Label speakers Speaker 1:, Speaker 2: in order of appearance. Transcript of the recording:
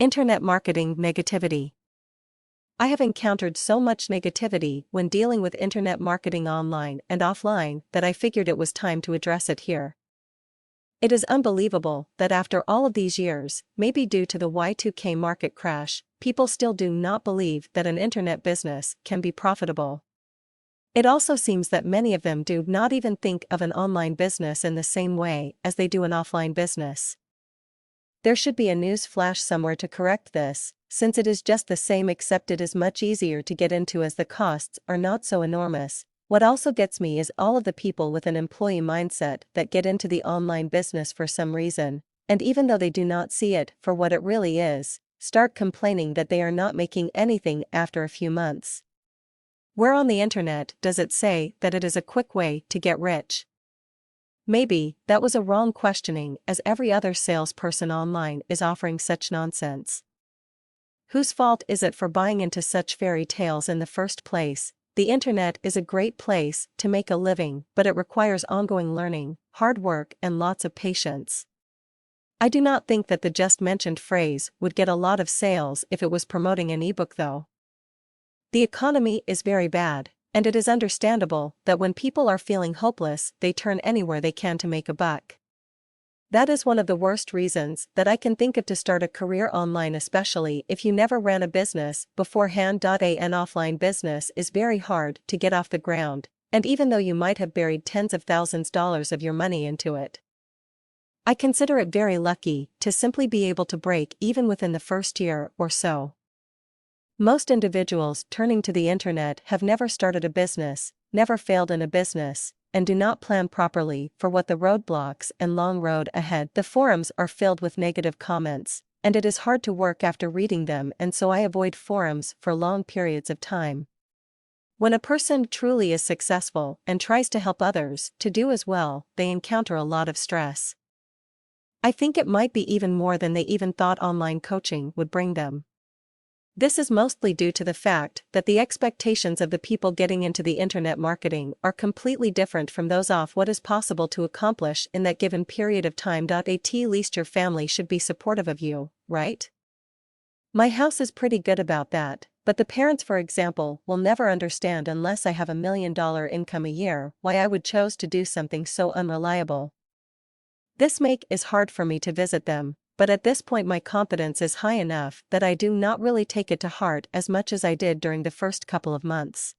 Speaker 1: Internet marketing negativity. I have encountered so much negativity when dealing with internet marketing online and offline that I figured it was time to address it here. It is unbelievable that after all of these years, maybe due to the Y2K market crash, people still do not believe that an internet business can be profitable. It also seems that many of them do not even think of an online business in the same way as they do an offline business. There should be a news flash somewhere to correct this, since it is just the same except it is much easier to get into as the costs are not so enormous. What also gets me is all of the people with an employee mindset that get into the online business for some reason, and even though they do not see it for what it really is, start complaining that they are not making anything after a few months. Where on the internet does it say that it is a quick way to get rich? Maybe that was a wrong questioning, as every other salesperson online is offering such nonsense. Whose fault is it for buying into such fairy tales in the first place? The internet is a great place to make a living, but it requires ongoing learning, hard work, and lots of patience. I do not think that the just mentioned phrase would get a lot of sales if it was promoting an ebook though. The economy is very bad, and it is understandable that when people are feeling hopeless, they turn anywhere they can to make a buck. That is one of the worst reasons that I can think of to start a career online, especially if you never ran a business beforehand. An offline business is very hard to get off the ground, and even though you might have buried tens of thousands of dollars of your money into it, I consider it very lucky to simply be able to break even within the first year or so. Most individuals turning to the internet have never started a business, never failed in a business, and do not plan properly for what the roadblocks and long road ahead. The forums are filled with negative comments, and it is hard to work after reading them, and so I avoid forums for long periods of time. When a person truly is successful and tries to help others to do as well, they encounter a lot of stress. I think it might be even more than they even thought online coaching would bring them. This is mostly due to the fact that the expectations of the people getting into the internet marketing are completely different from those of what is possible to accomplish in that given period of time. At least your family should be supportive of you, right? My house is pretty good about that, but the parents, for example, will never understand unless I have $1 million income a year why I would choose to do something so unreliable. This is hard for me to visit them. But at this point my confidence is high enough that I do not really take it to heart as much as I did during the first couple of months.